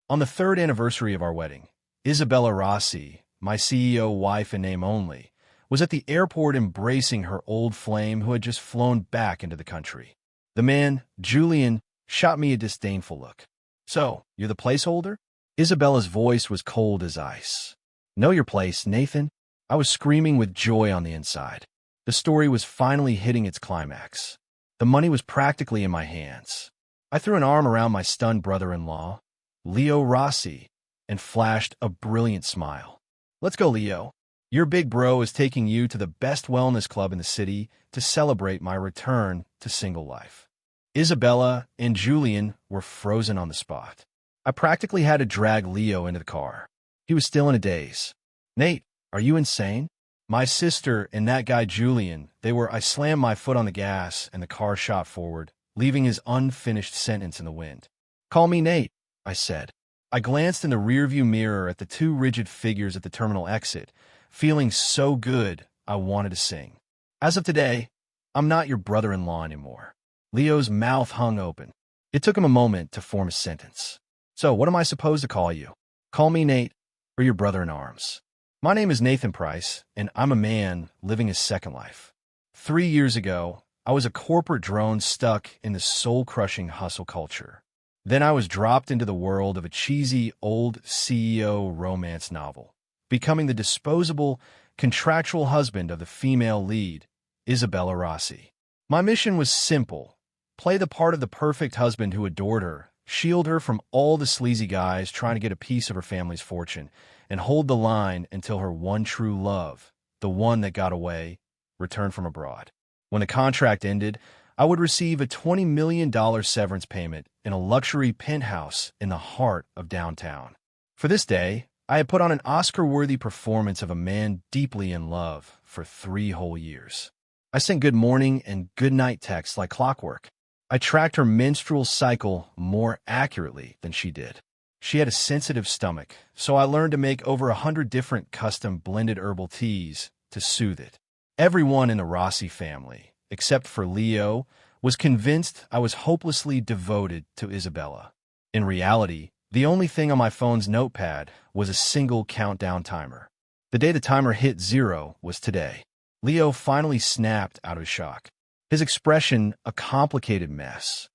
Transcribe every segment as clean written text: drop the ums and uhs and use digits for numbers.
On the third anniversary of our wedding, Isabella Rossi, my CEO wife in name only, was at the airport embracing her old flame who had just flown back into the country. The man, Julian, shot me a disdainful look. "So, you're the placeholder?" Isabella's voice was cold as ice. "Know your place, Nathan." I was screaming with joy on the inside. The story was finally hitting its climax. The money was practically in my hands. I threw an arm around my stunned brother-in-law, Leo Rossi, and flashed a brilliant smile. "Let's go, Leo. Your big bro is taking you to the best wellness club in the city to celebrate my return to single life." Isabella and Julian were frozen on the spot. I practically had to drag Leo into the car. He was still in a daze. "Nate, are you insane?" My sister and that guy Julian, I slammed my foot on the gas and the car shot forward, leaving his unfinished sentence in the wind. "Call me Nate," I said. I glanced in the rearview mirror at the two rigid figures at the terminal exit, feeling so good I wanted to sing. "As of today, I'm not your brother-in-law anymore." Leo's mouth hung open. It took him a moment to form a sentence. "So, what am I supposed to call you? Call me Nate or your brother-in-arms." My name is Nathan Price, and I'm a man living his second life. 3 years ago, I was a corporate drone stuck in the soul-crushing hustle culture. Then I was dropped into the world of a cheesy old CEO romance novel, becoming the disposable, contractual husband of the female lead, Isabella Rossi. My mission was simple: play the part of the perfect husband who adored her, shield her from all the sleazy guys trying to get a piece of her family's fortune, and hold the line until her one true love, the one that got away, returned from abroad. When the contract ended, I would receive a $20 million severance payment in a luxury penthouse in the heart of downtown. For this day, I had put on an Oscar-worthy performance of a man deeply in love for 3 whole years. I sent good morning and good night texts like clockwork. I tracked her menstrual cycle more accurately than she did. She had a sensitive stomach, so I learned to make over 100 different custom blended herbal teas to soothe it. Everyone in the Rossi family, except for Leo, was convinced I was hopelessly devoted to Isabella. In reality, the only thing on my phone's notepad was a single countdown timer. The day the timer hit 0 was today. Leo finally snapped out of his shock. His expression a complicated mess.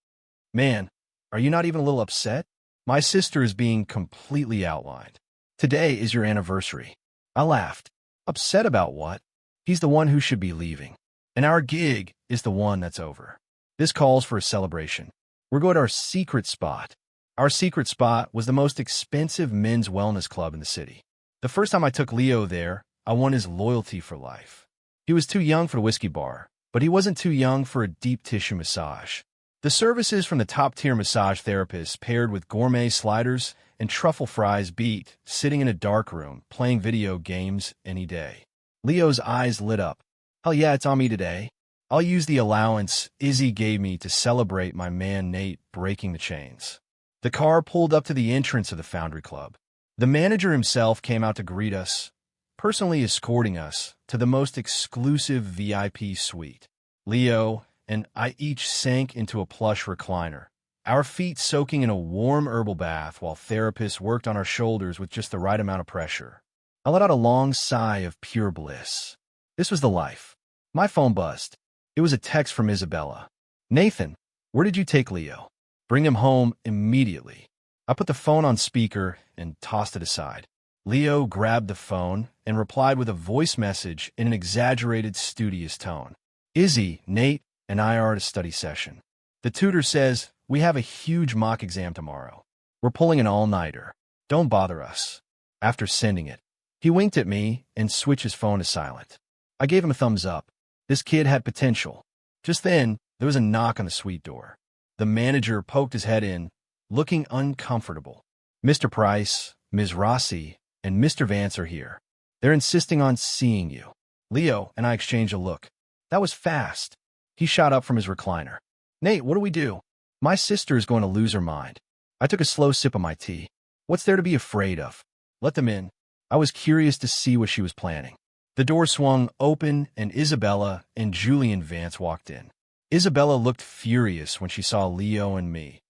"Man, are you not even a little upset?" "My sister is being completely outlined. Today is your anniversary." I laughed. "Upset about what? He's the one who should be leaving. And our gig is the one that's over. This calls for a celebration. We're going to our secret spot." Our secret spot was the most expensive men's wellness club in the city. The first time I took Leo there, I won his loyalty for life. He was too young for the whiskey bar, but he wasn't too young for a deep tissue massage. The services from the top-tier massage therapists paired with gourmet sliders and truffle fries beat sitting in a dark room playing video games any day. Leo's eyes lit up. "Hell yeah, it's on me today. I'll use the allowance Izzy gave me to celebrate my man Nate breaking the chains." The car pulled up to the entrance of the Foundry Club. The manager himself came out to greet us, personally escorting us to the most exclusive VIP suite. Leo and I each sank into a plush recliner, our feet soaking in a warm herbal bath while therapists worked on our shoulders with just the right amount of pressure. I let out a long sigh of pure bliss. This was the life. My phone buzzed. It was a text from Isabella. "Nathan, where did you take Leo? Bring him home immediately." I put the phone on speaker and tossed it aside. Leo grabbed the phone and replied with a voice message in an exaggerated, studious tone. "Izzy, Nate, and I are at a study session. The tutor says we have a huge mock exam tomorrow. We're pulling an all-nighter. Don't bother us." After sending it, he winked at me and switched his phone to silent. I gave him a thumbs up. This kid had potential. Just then, there was a knock on the suite door. The manager poked his head in, looking uncomfortable. "Mr. Price, Ms. Rossi, and Mr. Vance are here. They're insisting on seeing you." Leo and I exchanged a look. That was fast. He shot up from his recliner. "Nate, what do we do? My sister is going to lose her mind." I took a slow sip of my tea. What's there to be afraid of? Let them in. I was curious to see what she was planning. The door swung open and Isabella and Julian Vance walked in. Isabella looked furious when she saw Leo and me,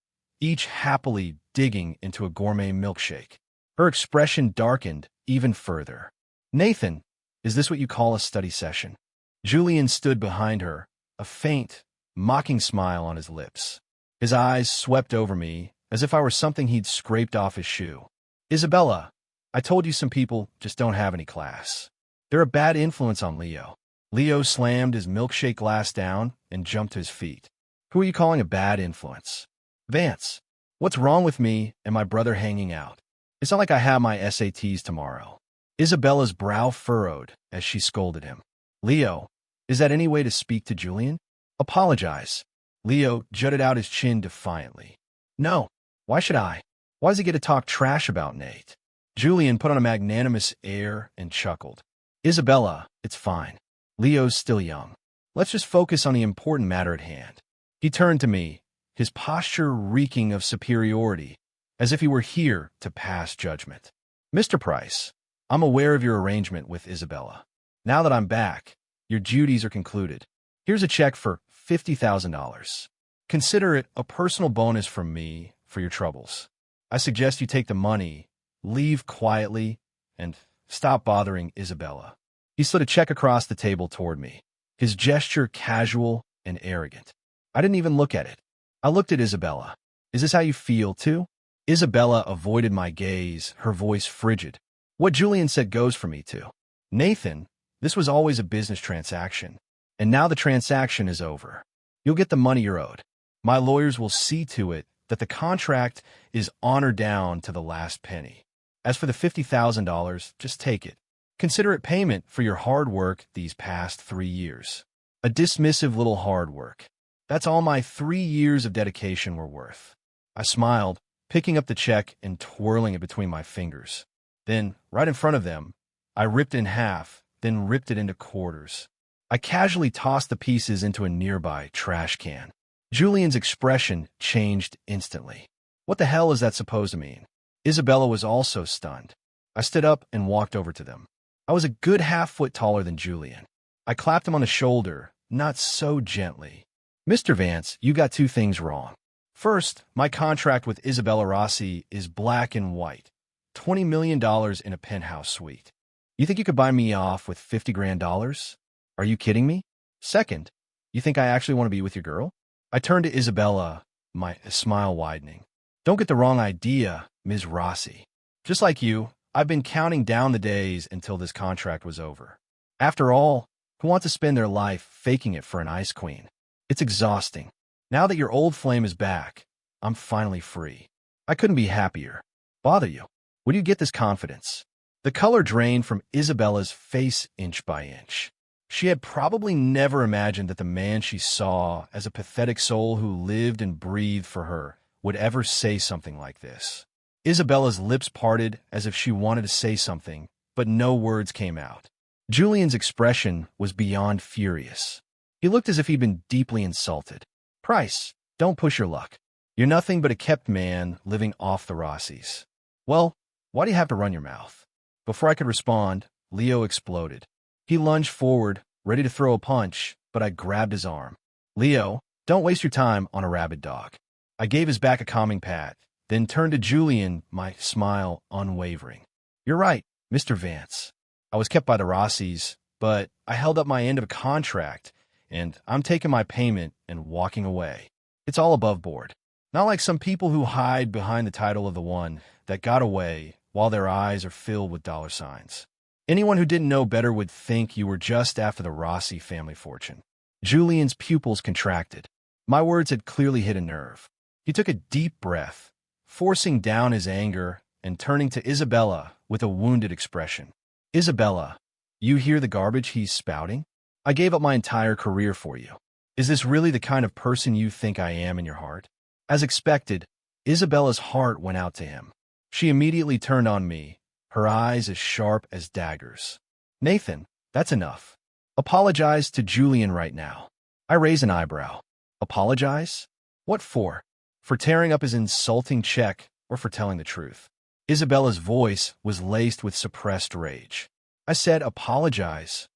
each happily digging into a gourmet milkshake. Her expression darkened even further. "Nathan, is this what you call a study session?" Julian stood behind her, a faint, mocking smile on his lips. His eyes swept over me as if I were something he'd scraped off his shoe. "Isabella, I told you some people just don't have any class. They're a bad influence on Leo." Leo slammed his milkshake glass down and jumped to his feet. "Who are you calling a bad influence?" "Vance, what's wrong with me and my brother hanging out? It's not like I have my SATs tomorrow." Isabella's brow furrowed as she scolded him. "Leo, is that any way to speak to Julian? Apologize." Leo jutted out his chin defiantly. "No, why should I? Why does he get to talk trash about Nate?" Julian put on a magnanimous air and chuckled. "Isabella, it's fine. Leo's still young. Let's just focus on the important matter at hand." He turned to me, his posture reeking of superiority, as if he were here to pass judgment. "Mr. Price, I'm aware of your arrangement with Isabella. Now that I'm back, your duties are concluded. Here's a check for $50,000. Consider it a personal bonus from me for your troubles. I suggest you take the money, leave quietly, and stop bothering Isabella." He slid a check across the table toward me, his gesture casual and arrogant. I didn't even look at it. I looked at Isabella. "Is this how you feel, too?" Isabella avoided my gaze, her voice frigid. "What Julian said goes for me, too. Nathan, this was always a business transaction, and now the transaction is over. You'll get the money you're owed. My lawyers will see to it that the contract is honored down to the last penny. As for the $50,000, just take it. Consider it payment for your hard work these past 3 years. A dismissive little hard work. That's all my 3 years of dedication were worth." I smiled, picking up the check and twirling it between my fingers. Then, right in front of them, I ripped it in half, then ripped it into quarters. I casually tossed the pieces into a nearby trash can. Julian's expression changed instantly. "What the hell is that supposed to mean?" Isabella was also stunned. I stood up and walked over to them. I was a good half-foot taller than Julian. I clapped him on the shoulder, not so gently. "Mr. Vance, you got 2 things wrong. First, my contract with Isabella Rossi is black and white. $20 million in a penthouse suite. You think you could buy me off with $50,000? Are you kidding me? Second, you think I actually want to be with your girl?" I turned to Isabella, my smile widening. "Don't get the wrong idea, Ms. Rossi. Just like you, I've been counting down the days until this contract was over. After all, who wants to spend their life faking it for an ice queen? It's exhausting. Now that your old flame is back, I'm finally free. I couldn't be happier. Bother you. Where do you get this confidence?" The color drained from Isabella's face inch by inch. She had probably never imagined that the man she saw as a pathetic soul who lived and breathed for her would ever say something like this. Isabella's lips parted as if she wanted to say something, but no words came out. Julian's expression was beyond furious. He looked as if he'd been deeply insulted. "Price, don't push your luck. You're nothing but a kept man living off the Rossis. Well, why do you have to run your mouth?" Before I could respond, Leo exploded. He lunged forward, ready to throw a punch, but I grabbed his arm. "Leo, don't waste your time on a rabid dog." I gave his back a calming pat, then turned to Julian, my smile unwavering. "You're right, Mr. Vance. I was kept by the Rossis, but I held up my end of a contract, and I'm taking my payment and walking away. It's all above board. Not like some people who hide behind the title of the one that got away while their eyes are filled with dollar signs. Anyone who didn't know better would think you were just after the Rossi family fortune." Julian's pupils contracted. My words had clearly hit a nerve. He took a deep breath, forcing down his anger and turning to Isabella with a wounded expression. "Isabella, you hear the garbage he's spouting? I gave up my entire career for you. Is this really the kind of person you think I am in your heart?" As expected, Isabella's heart went out to him. She immediately turned on me, her eyes as sharp as daggers. "Nathan, that's enough. Apologize to Julian right now." I raised an eyebrow. "Apologize? What for? For tearing up his insulting check or for telling the truth?" Isabella's voice was laced with suppressed rage. I said, "Apologize.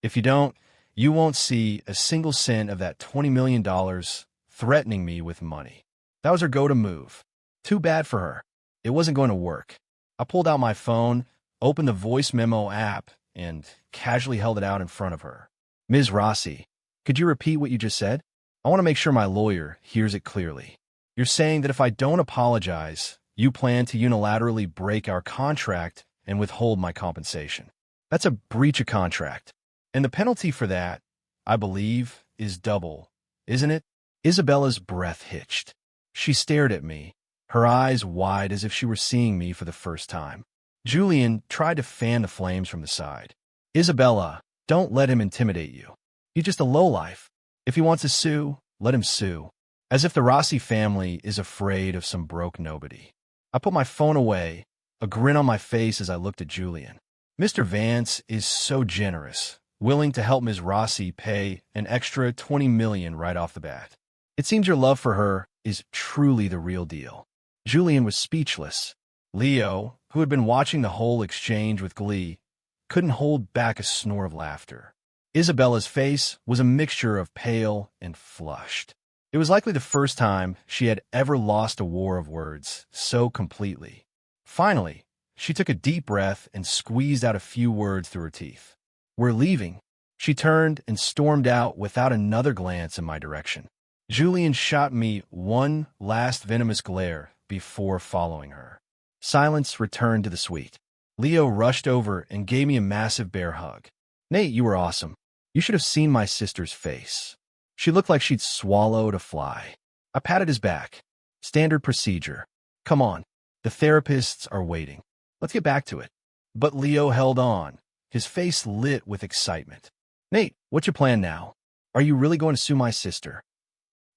If you don't, you won't see a single cent of that $20 million threatening me with money." That was her go-to move. Too bad for her. It wasn't going to work. I pulled out my phone, opened the voice memo app, and casually held it out in front of her. Ms. Rossi, could you repeat what you just said? I want to make sure my lawyer hears it clearly. You're saying that if I don't apologize, you plan to unilaterally break our contract and withhold my compensation. That's a breach of contract. And the penalty for that, I believe, is double, isn't it? Isabella's breath hitched. She stared at me, her eyes wide as if she were seeing me for the first time. Julian tried to fan the flames from the side. Isabella, don't let him intimidate you. He's just a lowlife. If he wants to sue, let him sue. As if the Rossi family is afraid of some broke nobody. I put my phone away, a grin on my face as I looked at Julian. Mr. Vance is so generous, willing to help Ms. Rossi pay an extra $20 million right off the bat. It seems your love for her is truly the real deal. Julian was speechless. Leo, who had been watching the whole exchange with glee, couldn't hold back a snore of laughter. Isabella's face was a mixture of pale and flushed. It was likely the first time she had ever lost a war of words so completely. Finally, she took a deep breath and squeezed out a few words through her teeth. We're leaving. She turned and stormed out without another glance in my direction. Julian shot me one last venomous glare before following her. Silence returned to the suite. Leo rushed over and gave me a massive bear hug. Nate, you were awesome. You should have seen my sister's face. She looked like she'd swallowed a fly. I patted his back. Standard procedure. Come on. The therapists are waiting. Let's get back to it. But Leo held on, his face lit with excitement. Nate, what's your plan now? Are you really going to sue my sister?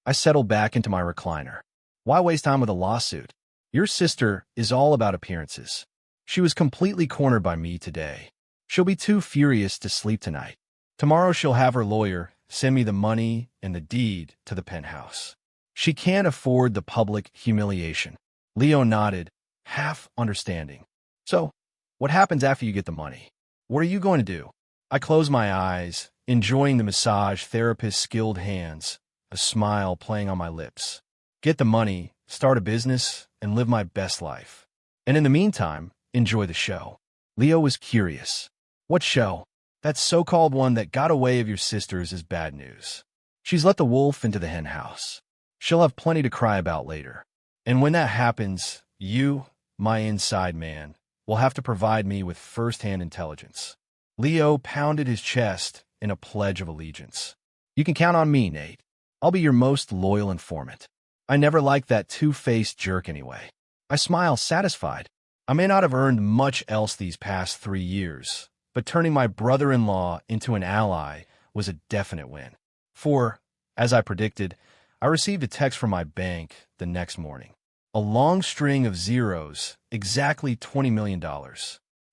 I settled back into my recliner. Why waste time with a lawsuit? Your sister is all about appearances. She was completely cornered by me today. She'll be too furious to sleep tonight. Tomorrow she'll have her lawyer send me the money and the deed to the penthouse. She can't afford the public humiliation. Leo nodded, half understanding. So, what happens after you get the money? What are you going to do? I closed my eyes, enjoying the massage therapist's skilled hands, a smile playing on my lips. Get the money, start a business, and live my best life. And in the meantime, enjoy the show. Leo was curious. What show? That so-called one that got away of your sisters is bad news. She's let the wolf into the hen house. She'll have plenty to cry about later. And when that happens, you, my inside man, will have to provide me with first-hand intelligence. Leo pounded his chest in a pledge of allegiance. You can count on me, Nate. I'll be your most loyal informant. I never liked that two-faced jerk anyway. I smile, satisfied. I may not have earned much else these past 3 years, but turning my brother-in-law into an ally was a definite win. For, as I predicted, I received a text from my bank the next morning. A long string of zeros, exactly $20 million.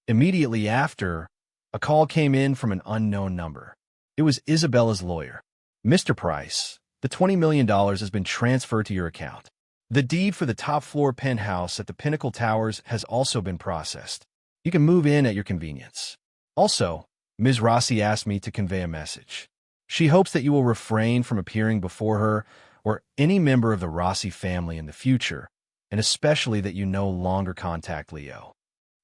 Immediately after, a call came in from an unknown number. It was Isabella's lawyer. Mr. Price, the $20 million has been transferred to your account. The deed for the top-floor penthouse at the Pinnacle Towers has also been processed. You can move in at your convenience. Also, Ms. Rossi asked me to convey a message. She hopes that you will refrain from appearing before her or any member of the Rossi family in the future, and especially that you no longer contact Leo.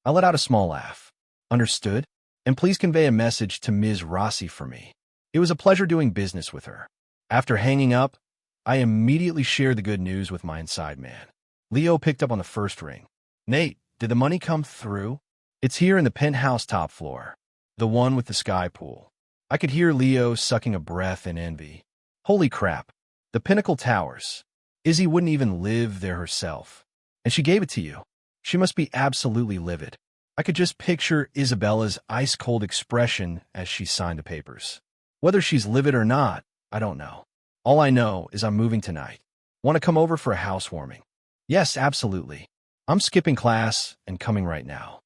I let out a small laugh. Understood? And please convey a message to Ms. Rossi for me. It was a pleasure doing business with her. After hanging up, I immediately shared the good news with my inside man. Leo picked up on the first ring. Nate, did the money come through? It's here in the penthouse top floor. The one with the sky pool. I could hear Leo sucking a breath in envy. Holy crap. The Pinnacle Towers. Izzy wouldn't even live there herself. And she gave it to you. She must be absolutely livid. I could just picture Isabella's ice-cold expression as she signed the papers. Whether she's livid or not, I don't know. All I know is I'm moving tonight. Want to come over for a housewarming? Yes, absolutely. I'm skipping class and coming right now.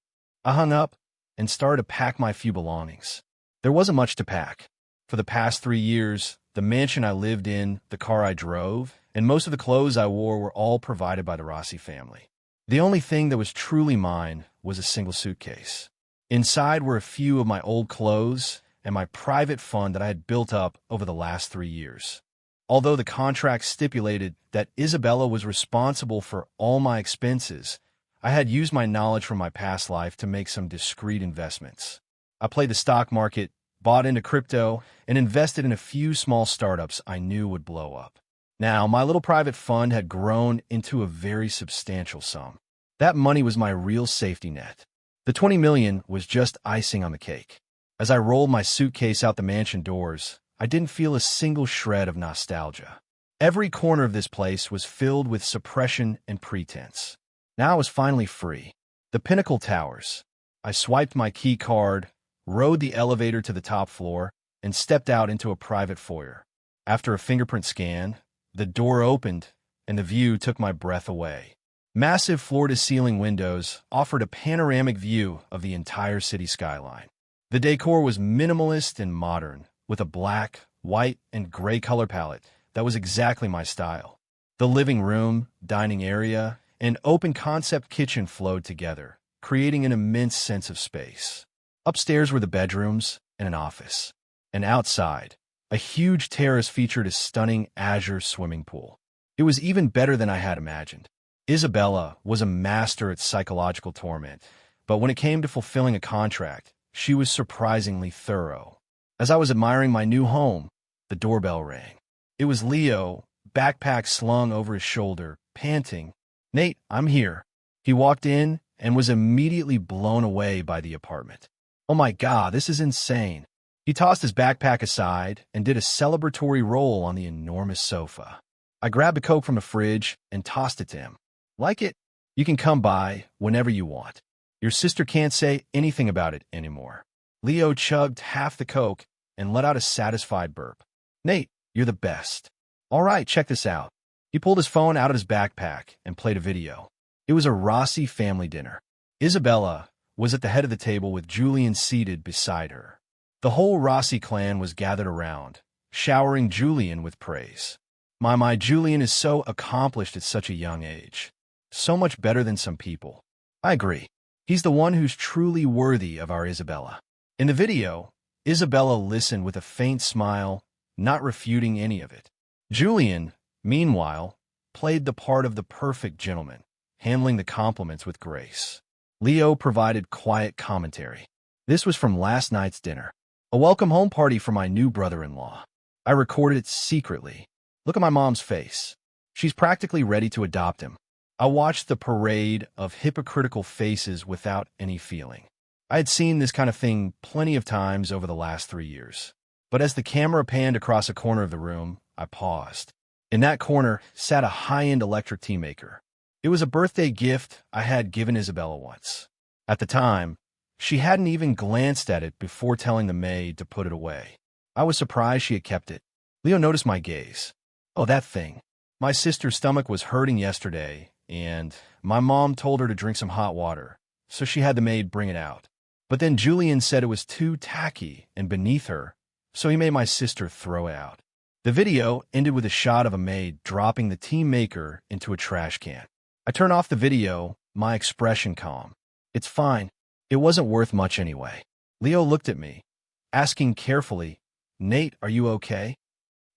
I hung up and started to pack my few belongings. There wasn't much to pack. For the past 3 years, the mansion I lived in, the car I drove, and most of the clothes I wore were all provided by the Rossi family. The only thing that was truly mine was a single suitcase. Inside were a few of my old clothes and my private fund that I had built up over the last 3 years. Although the contract stipulated that Isabella was responsible for all my expenses, I had used my knowledge from my past life to make some discreet investments. I played the stock market, bought into crypto, and invested in a few small startups I knew would blow up. Now, my little private fund had grown into a very substantial sum. That money was my real safety net. The $20 million was just icing on the cake. As I rolled my suitcase out the mansion doors, I didn't feel a single shred of nostalgia. Every corner of this place was filled with suppression and pretense. Now I was finally free. The Pinnacle Towers. I swiped my key card, rode the elevator to the top floor, and stepped out into a private foyer. After a fingerprint scan, the door opened, and the view took my breath away. Massive floor-to-ceiling windows offered a panoramic view of the entire city skyline. The decor was minimalist and modern, with a black, white, and gray color palette that was exactly my style. The living room, dining area, and open-concept kitchen flowed together, creating an immense sense of space. Upstairs were the bedrooms and an office. And outside, a huge terrace featured a stunning azure swimming pool. It was even better than I had imagined. Isabella was a master at psychological torment, but when it came to fulfilling a contract, she was surprisingly thorough. As I was admiring my new home, the doorbell rang. It was Leo, backpack slung over his shoulder, panting. "Nate, I'm here." He walked in and was immediately blown away by the apartment. "Oh my God, this is insane." He tossed his backpack aside and did a celebratory roll on the enormous sofa. I grabbed a Coke from the fridge and tossed it to him. "Like it? You can come by whenever you want. Your sister can't say anything about it anymore." Leo chugged half the Coke and let out a satisfied burp. "Nate, you're the best." "All right, check this out." He pulled his phone out of his backpack and played a video. It was a Rossi family dinner. Isabella was at the head of the table with Julian seated beside her. The whole Rossi clan was gathered around, showering Julian with praise. My, Julian is so accomplished at such a young age. So much better than some people. I agree. He's the one who's truly worthy of our Isabella. In the video, Isabella listened with a faint smile, not refuting any of it. Julian, meanwhile, played the part of the perfect gentleman, handling the compliments with grace. Leo provided quiet commentary. This was from last night's dinner. A welcome home party for my new brother-in-law. I recorded it secretly. Look at my mom's face. She's practically ready to adopt him. I watched the parade of hypocritical faces without any feeling. I had seen this kind of thing plenty of times over the last 3 years. But as the camera panned across a corner of the room, I paused. In that corner sat a high-end electric tea maker. It was a birthday gift I had given Isabella once. At the time, she hadn't even glanced at it before telling the maid to put it away. I was surprised she had kept it. Leo noticed my gaze. "Oh, that thing. My sister's stomach was hurting yesterday, and my mom told her to drink some hot water, so she had the maid bring it out. But then Julian said it was too tacky and beneath her, so he made my sister throw it out." The video ended with a shot of a maid dropping the tea maker into a trash can. I turned off the video, my expression calm. "It's fine. It wasn't worth much anyway." Leo looked at me, asking carefully, "Nate, are you okay?"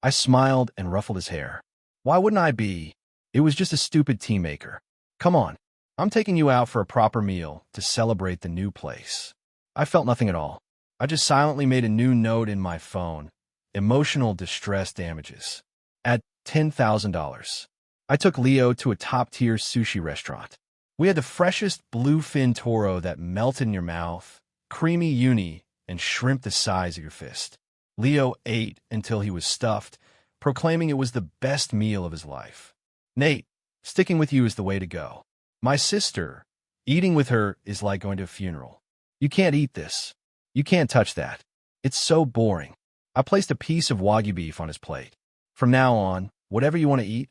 I smiled and ruffled his hair. "Why wouldn't I be? It was just a stupid tea maker. Come on, I'm taking you out for a proper meal to celebrate the new place." I felt nothing at all. I just silently made a new note in my phone. Emotional distress damages. At $10,000. I took Leo to a top-tier sushi restaurant. We had the freshest bluefin toro that melted in your mouth, creamy uni, and shrimp the size of your fist. Leo ate until he was stuffed, proclaiming it was the best meal of his life. "Nate, sticking with you is the way to go. My sister, eating with her is like going to a funeral. You can't eat this. You can't touch that. It's so boring." I placed a piece of Wagyu beef on his plate. "From now on, whatever you want to eat,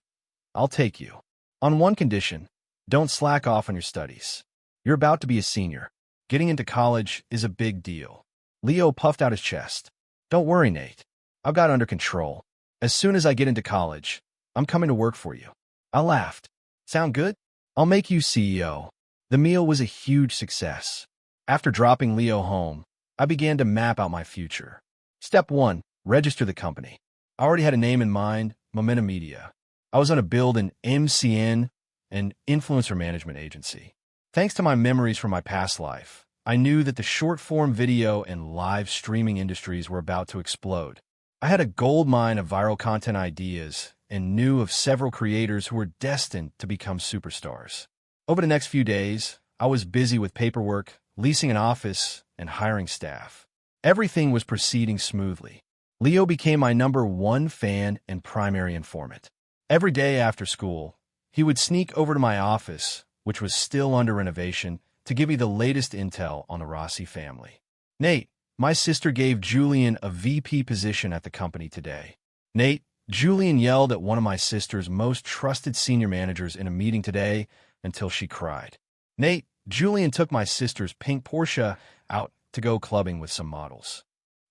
I'll take you. On one condition, don't slack off on your studies. You're about to be a senior. Getting into college is a big deal." Leo puffed out his chest. "Don't worry, Nate. I've got it under control. As soon as I get into college, I'm coming to work for you." I laughed. "Sound good? I'll make you CEO." The meal was a huge success. After dropping Leo home, I began to map out my future. Step 1, register the company. I already had a name in mind, Momentum Media. I was on a build in MCN, an influencer management agency. Thanks to my memories from my past life, I knew that the short-form video and live streaming industries were about to explode. I had a goldmine of viral content ideas and knew of several creators who were destined to become superstars. Over the next few days, I was busy with paperwork, leasing an office, and hiring staff. Everything was proceeding smoothly. Leo became my #1 fan and primary informant. Every day after school, he would sneak over to my office, which was still under renovation, to give me the latest intel on the Rossi family. Nate, my sister gave Julian a VP position at the company today. Nate, Julian yelled at one of my sister's most trusted senior managers in a meeting today until she cried. Nate, Julian took my sister's pink Porsche out to go clubbing with some models.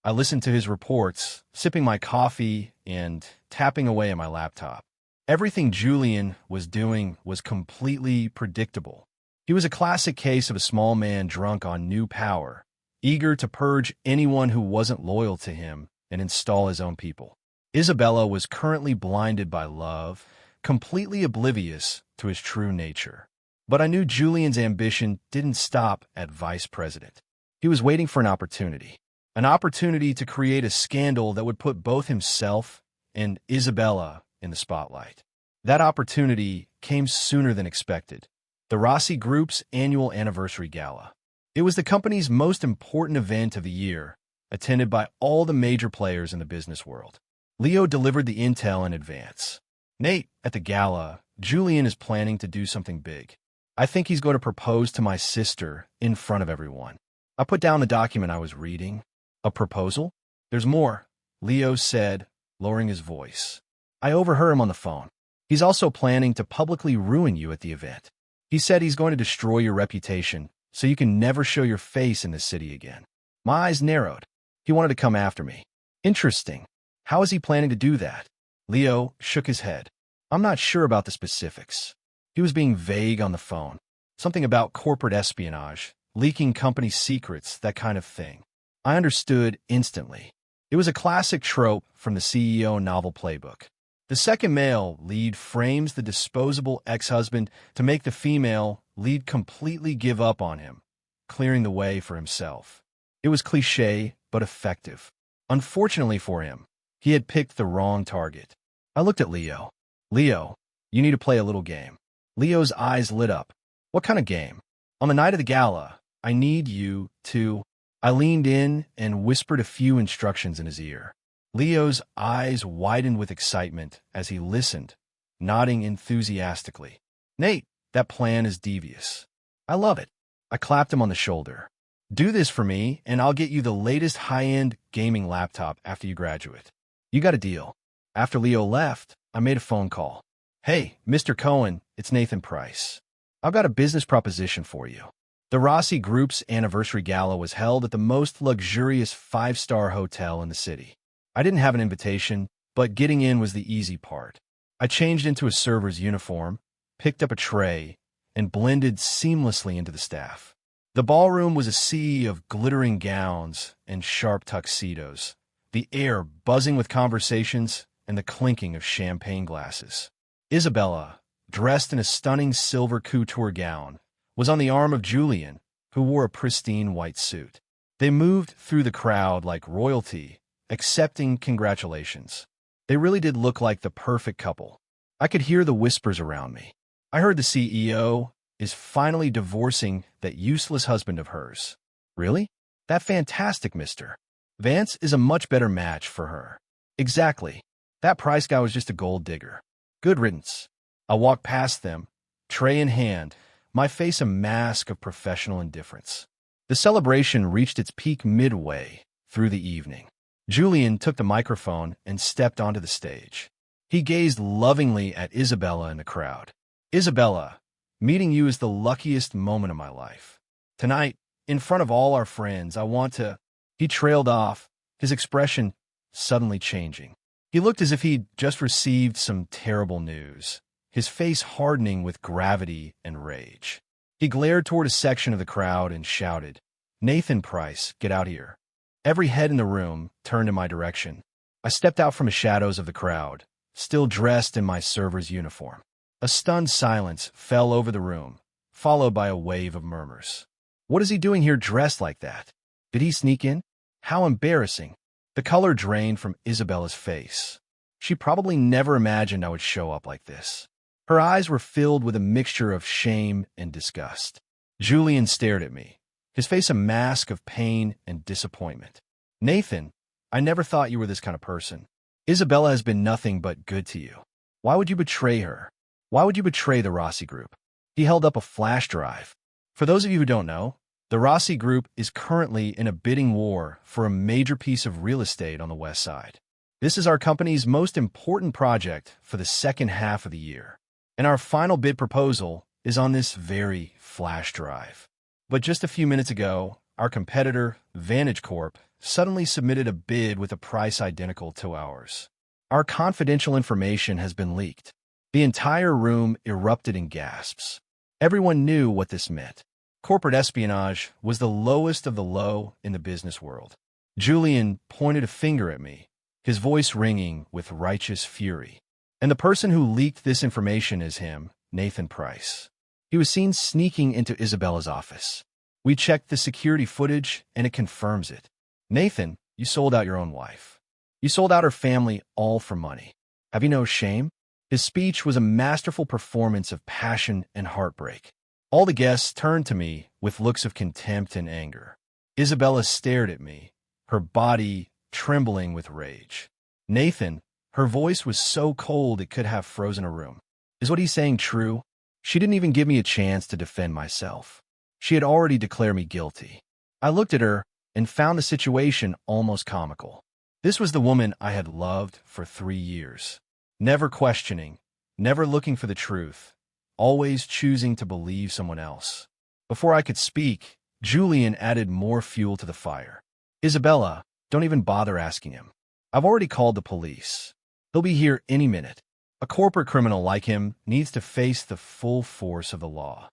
I listened to his reports, sipping my coffee and tapping away at my laptop. Everything Julian was doing was completely predictable. He was a classic case of a small man drunk on new power, eager to purge anyone who wasn't loyal to him and install his own people. Isabella was currently blinded by love, completely oblivious to his true nature. But I knew Julian's ambition didn't stop at vice president. He was waiting for an opportunity to create a scandal that would put both himself and Isabella in the spotlight. That opportunity came sooner than expected. The Rossi Group's annual anniversary gala. It was the company's most important event of the year, attended by all the major players in the business world. Leo delivered the intel in advance. Nate, at the gala, Julian is planning to do something big. I think he's going to propose to my sister in front of everyone. I put down the document I was reading. A proposal? There's more, Leo said, lowering his voice. I overheard him on the phone. He's also planning to publicly ruin you at the event. He said he's going to destroy your reputation so you can never show your face in this city again. My eyes narrowed. He wanted to come after me. Interesting. How is he planning to do that? Leo shook his head. I'm not sure about the specifics. He was being vague on the phone. Something about corporate espionage, leaking company secrets, that kind of thing. I understood instantly. It was a classic trope from the CEO novel playbook. The second male lead frames the disposable ex-husband to make the female lead completely give up on him, clearing the way for himself. It was cliché, but effective. Unfortunately for him, he had picked the wrong target. I looked at Leo. Leo, you need to play a little game. Leo's eyes lit up. What kind of game? On the night of the gala, I need you to... I leaned in and whispered a few instructions in his ear. Leo's eyes widened with excitement as he listened, nodding enthusiastically. Nate, that plan is devious. I love it. I clapped him on the shoulder. Do this for me, and I'll get you the latest high-end gaming laptop after you graduate. You got a deal. After Leo left, I made a phone call. Hey, Mr. Cohen, it's Nathan Price. I've got a business proposition for you. The Rossi Group's anniversary gala was held at the most luxurious 5-star hotel in the city. I didn't have an invitation, but getting in was the easy part. I changed into a server's uniform, picked up a tray, and blended seamlessly into the staff. The ballroom was a sea of glittering gowns and sharp tuxedos, the air buzzing with conversations and the clinking of champagne glasses. Isabella, dressed in a stunning silver couture gown, was on the arm of Julian, who wore a pristine white suit. They moved through the crowd like royalty, accepting congratulations. They really did look like the perfect couple. I could hear the whispers around me. I heard the CEO is finally divorcing that useless husband of hers. Really? That fantastic Mr. Vance is a much better match for her. Exactly. That Price guy was just a gold digger. Good riddance. I walked past them, tray in hand, my face a mask of professional indifference. The celebration reached its peak midway through the evening. Julian took the microphone and stepped onto the stage. He gazed lovingly at Isabella in the crowd. Isabella, meeting you is the luckiest moment of my life. Tonight, in front of all our friends, I want to... He trailed off, his expression suddenly changing. He looked as if he'd just received some terrible news, his face hardening with gravity and rage. He glared toward a section of the crowd and shouted, Nathan Price, get out here. Every head in the room turned in my direction. I stepped out from the shadows of the crowd, still dressed in my server's uniform. A stunned silence fell over the room, followed by a wave of murmurs. What is he doing here dressed like that? Did he sneak in? How embarrassing. The color drained from Isabella's face. She probably never imagined I would show up like this. Her eyes were filled with a mixture of shame and disgust. Julian stared at me, his face a mask of pain and disappointment. Nathan, I never thought you were this kind of person. Isabella has been nothing but good to you. Why would you betray her? Why would you betray the Rossi Group? He held up a flash drive. For those of you who don't know, the Rossi Group is currently in a bidding war for a major piece of real estate on the West Side. This is our company's most important project for the second half of the year, and our final bid proposal is on this very flash drive. But just a few minutes ago, our competitor, Vantage Corp, suddenly submitted a bid with a price identical to ours. Our confidential information has been leaked. The entire room erupted in gasps. Everyone knew what this meant. Corporate espionage was the lowest of the low in the business world. Julian pointed a finger at me, his voice ringing with righteous fury. And the person who leaked this information is him, Nathan Price. He was seen sneaking into Isabella's office. We checked the security footage, and it confirms it. Nathan, you sold out your own wife. You sold out her family all for money. Have you no shame? His speech was a masterful performance of passion and heartbreak. All the guests turned to me with looks of contempt and anger. Isabella stared at me, her body trembling with rage. Nathan, her voice was so cold it could have frozen a room. Is what he's saying true? She didn't even give me a chance to defend myself. She had already declared me guilty. I looked at her and found the situation almost comical. This was the woman I had loved for 3 years. Never questioning, never looking for the truth, always choosing to believe someone else. Before I could speak, Julian added more fuel to the fire. Isabella, don't even bother asking him. I've already called the police. He'll be here any minute. A corporate criminal like him needs to face the full force of the law.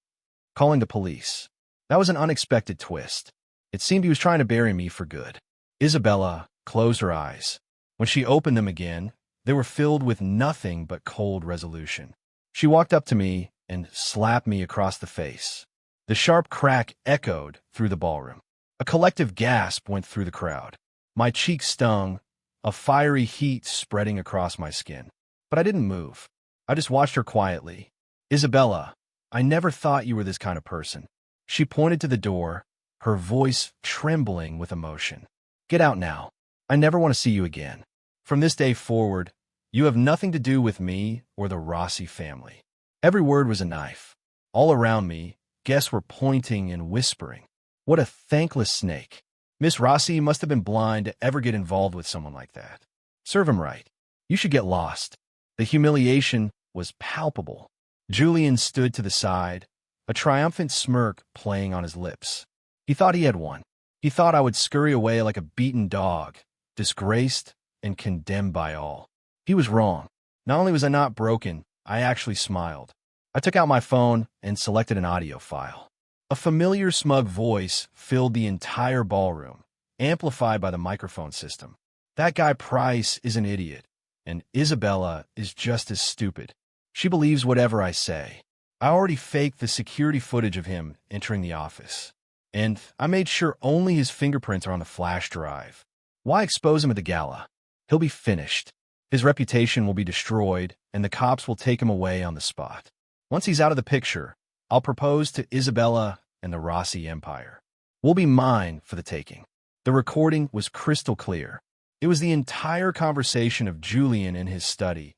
Calling the police. That was an unexpected twist. It seemed he was trying to bury me for good. Isabella closed her eyes. When she opened them again, they were filled with nothing but cold resolution. She walked up to me and slapped me across the face. The sharp crack echoed through the ballroom. A collective gasp went through the crowd. My cheeks stung, a fiery heat spreading across my skin. But I didn't move. I just watched her quietly. Isabella, I never thought you were this kind of person. She pointed to the door, her voice trembling with emotion. Get out now. I never want to see you again. From this day forward, you have nothing to do with me or the Rossi family. Every word was a knife. All around me, guests were pointing and whispering. What a thankless snake. Miss Rossi must have been blind to ever get involved with someone like that. Serve him right. You should get lost. The humiliation was palpable. Julian stood to the side, a triumphant smirk playing on his lips. He thought he had won. He thought I would scurry away like a beaten dog, disgraced and condemned by all. He was wrong. Not only was I not broken, I actually smiled. I took out my phone and selected an audio file. A familiar smug voice filled the entire ballroom, amplified by the microphone system. That guy Price is an idiot, and Isabella is just as stupid. She believes whatever I say. I already faked the security footage of him entering the office, and I made sure only his fingerprints are on the flash drive. Why expose him at the gala? He'll be finished. His reputation will be destroyed, and the cops will take him away on the spot. Once he's out of the picture, I'll propose to Isabella and the Rossi empire. We'll be mine for the taking. The recording was crystal clear. It was the entire conversation of Julian in his study,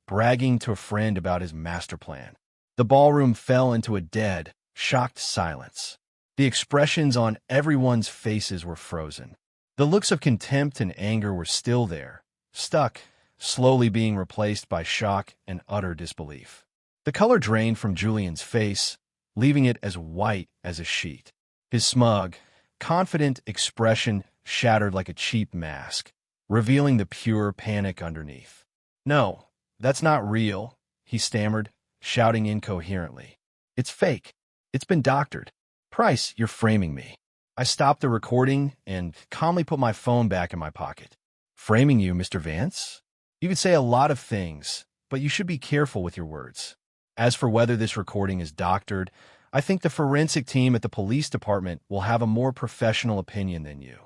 bragging to a friend about his master plan. The ballroom fell into a dead, shocked silence. The expressions on everyone's faces were frozen. The looks of contempt and anger were still there, stuck, slowly being replaced by shock and utter disbelief. The color drained from Julian's face, leaving it as white as a sheet. His smug, confident expression shattered like a cheap mask, revealing the pure panic underneath. "No, that's not real," he stammered, shouting incoherently. "It's fake. It's been doctored. Price, you're framing me." I stopped the recording and calmly put my phone back in my pocket. "Framing you, Mr. Vance?" You could say a lot of things, but you should be careful with your words. As for whether this recording is doctored, I think the forensic team at the police department will have a more professional opinion than you.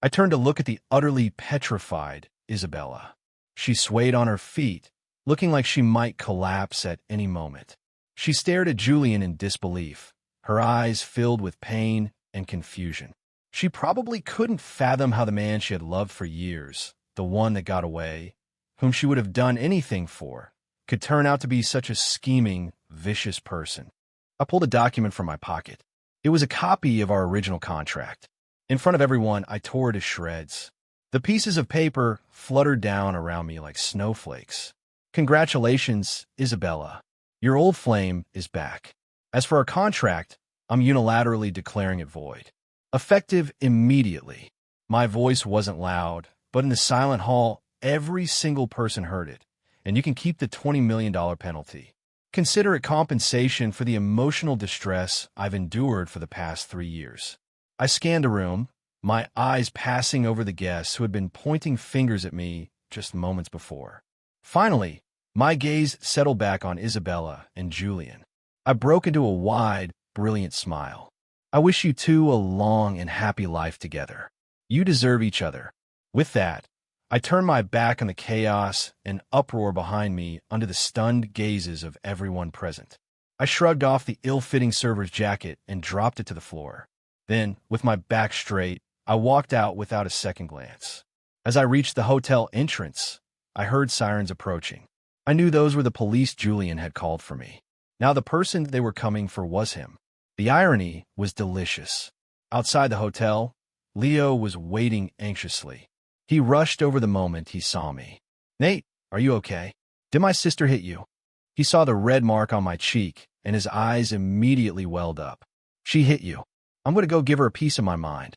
I turned to look at the utterly petrified Isabella. She swayed on her feet, looking like she might collapse at any moment. She stared at Julian in disbelief, her eyes filled with pain and confusion. She probably couldn't fathom how the man she had loved for years, the one that got away, whom she would have done anything for, could turn out to be such a scheming, vicious person. I pulled a document from my pocket. It was a copy of our original contract. In front of everyone, I tore it to shreds. The pieces of paper fluttered down around me like snowflakes. Congratulations, Isabella. Your old flame is back. As for our contract, I'm unilaterally declaring it void. Effective immediately. My voice wasn't loud, but in the silent hall, every single person heard it, and you can keep the $20 million penalty. Consider it compensation for the emotional distress I've endured for the past 3 years. I scanned the room, my eyes passing over the guests who had been pointing fingers at me just moments before. Finally, my gaze settled back on Isabella and Julian. I broke into a wide, brilliant smile. I wish you two a long and happy life together. You deserve each other. With that, I turned my back on the chaos and uproar behind me under the stunned gazes of everyone present. I shrugged off the ill-fitting server's jacket and dropped it to the floor. Then, with my back straight, I walked out without a second glance. As I reached the hotel entrance, I heard sirens approaching. I knew those were the police Julian had called for me. Now the person they were coming for was him. The irony was delicious. Outside the hotel, Leo was waiting anxiously. He rushed over the moment he saw me. "Nate, are you okay? Did my sister hit you?" He saw the red mark on my cheek, and his eyes immediately welled up. "She hit you. I'm going to go give her a piece of my mind."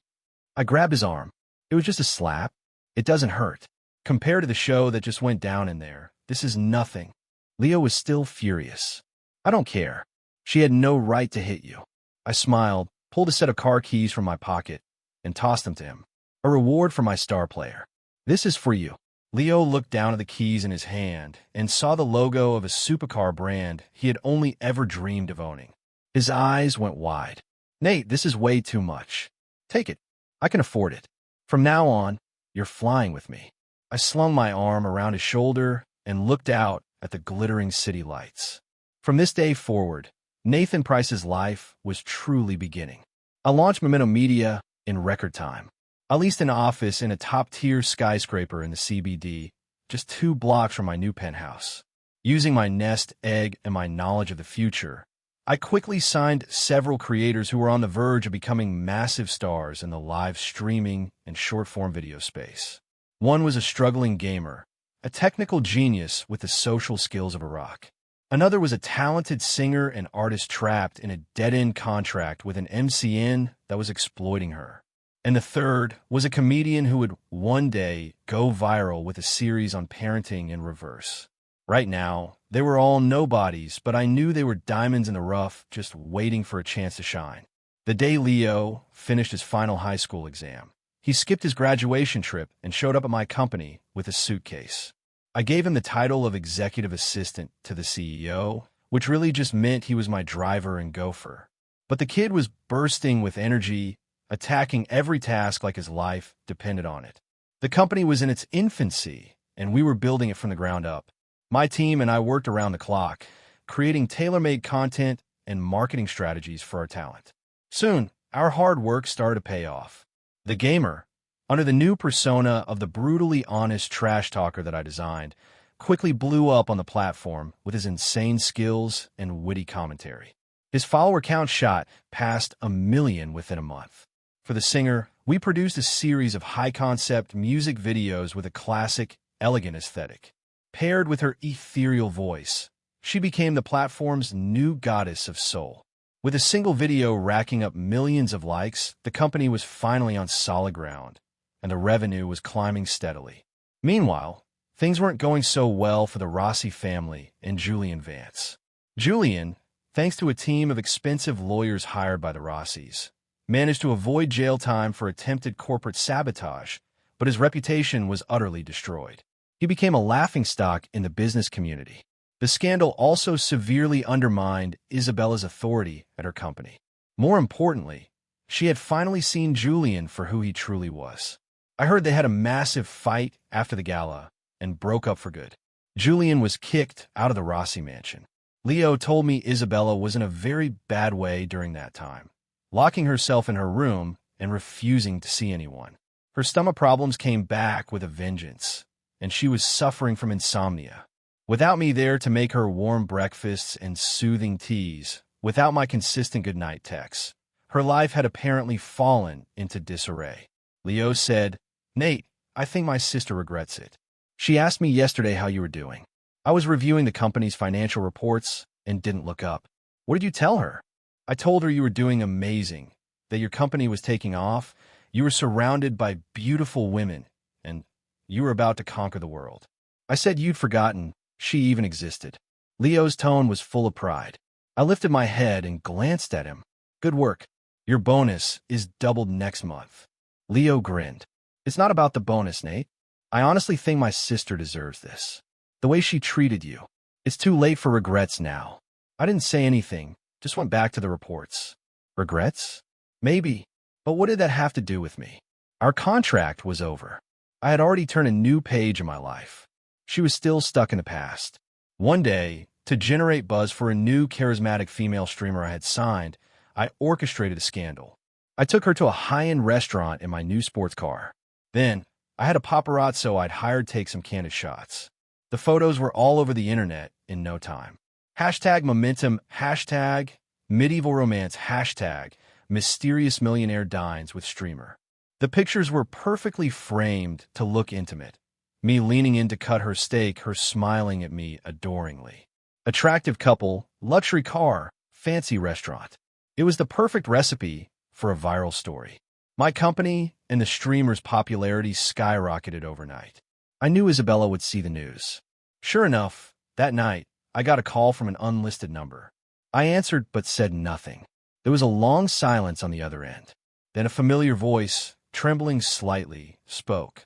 I grabbed his arm. "It was just a slap. It doesn't hurt. Compared to the show that just went down in there, this is nothing." Leo was still furious. "I don't care. She had no right to hit you." I smiled, pulled a set of car keys from my pocket, and tossed them to him. "A reward for my star player. This is for you." Leo looked down at the keys in his hand and saw the logo of a supercar brand he had only ever dreamed of owning. His eyes went wide. "Nate, this is way too much. Take it. I can afford it. From now on, you're flying with me." I slung my arm around his shoulder and looked out at the glittering city lights. From this day forward, Nathan Price's life was truly beginning. I launched Memento Media in record time. I leased an office in a top-tier skyscraper in the CBD, just 2 blocks from my new penthouse. Using my nest egg and my knowledge of the future, I quickly signed several creators who were on the verge of becoming massive stars in the live streaming and short-form video space. One was a struggling gamer, a technical genius with the social skills of a rock. Another was a talented singer and artist trapped in a dead-end contract with an MCN that was exploiting her. And the third was a comedian who would one day go viral with a series on parenting in reverse. Right now, they were all nobodies, but I knew they were diamonds in the rough, just waiting for a chance to shine. The day Leo finished his final high school exam, he skipped his graduation trip and showed up at my company with a suitcase. I gave him the title of executive assistant to the CEO, which really just meant he was my driver and gopher. But the kid was bursting with energy, attacking every task like his life depended on it. The company was in its infancy, and we were building it from the ground up. My team and I worked around the clock, creating tailor-made content and marketing strategies for our talent. Soon, our hard work started to pay off. The gamer, under the new persona of the brutally honest trash talker that I designed, quickly blew up on the platform with his insane skills and witty commentary. His follower count shot past 1 million within a month. For the singer, we produced a series of high-concept music videos with a classic, elegant aesthetic. Paired with her ethereal voice, she became the platform's new goddess of soul. With a single video racking up millions of likes, the company was finally on solid ground, and the revenue was climbing steadily. Meanwhile, things weren't going so well for the Rossi family and Julian Vance. Julian, thanks to a team of expensive lawyers hired by the Rossis, managed to avoid jail time for attempted corporate sabotage, but his reputation was utterly destroyed. He became a laughingstock in the business community. The scandal also severely undermined Isabella's authority at her company. More importantly, she had finally seen Julian for who he truly was. I heard they had a massive fight after the gala and broke up for good. Julian was kicked out of the Rossi mansion. Leo told me Isabella was in a very bad way during that time, locking herself in her room and refusing to see anyone. Her stomach problems came back with a vengeance, and she was suffering from insomnia. Without me there to make her warm breakfasts and soothing teas, without my consistent goodnight texts, her life had apparently fallen into disarray. Leo said, "Nate, I think my sister regrets it. She asked me yesterday how you were doing. I was reviewing the company's financial reports and didn't look up. What did you tell her?" "I told her you were doing amazing, that your company was taking off, you were surrounded by beautiful women, and you were about to conquer the world. I said you'd forgotten she even existed." Leo's tone was full of pride. I lifted my head and glanced at him. "Good work. Your bonus is doubled next month." Leo grinned. "It's not about the bonus, Nate. I honestly think my sister deserves this. The way she treated you. It's too late for regrets now." I didn't say anything, just went back to the reports. Regrets? Maybe, but what did that have to do with me? Our contract was over. I had already turned a new page in my life. She was still stuck in the past. One day, to generate buzz for a new charismatic female streamer I had signed, I orchestrated a scandal. I took her to a high-end restaurant in my new sports car. Then, I had a paparazzo I'd hired take some candid shots. The photos were all over the internet in no time. Hashtag momentum, hashtag medieval romance, hashtag mysterious millionaire dines with streamer. The pictures were perfectly framed to look intimate. Me leaning in to cut her steak, her smiling at me adoringly. Attractive couple, luxury car, fancy restaurant. It was the perfect recipe for a viral story. My company and the streamer's popularity skyrocketed overnight. I knew Isabella would see the news. Sure enough, that night, I got a call from an unlisted number. I answered but said nothing. There was a long silence on the other end. Then a familiar voice, trembling slightly, spoke.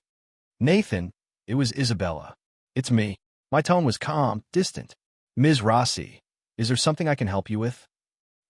"Nathan," it was Isabella. "It's me." My tone was calm, distant. "Ms. Rossi, is there something I can help you with?"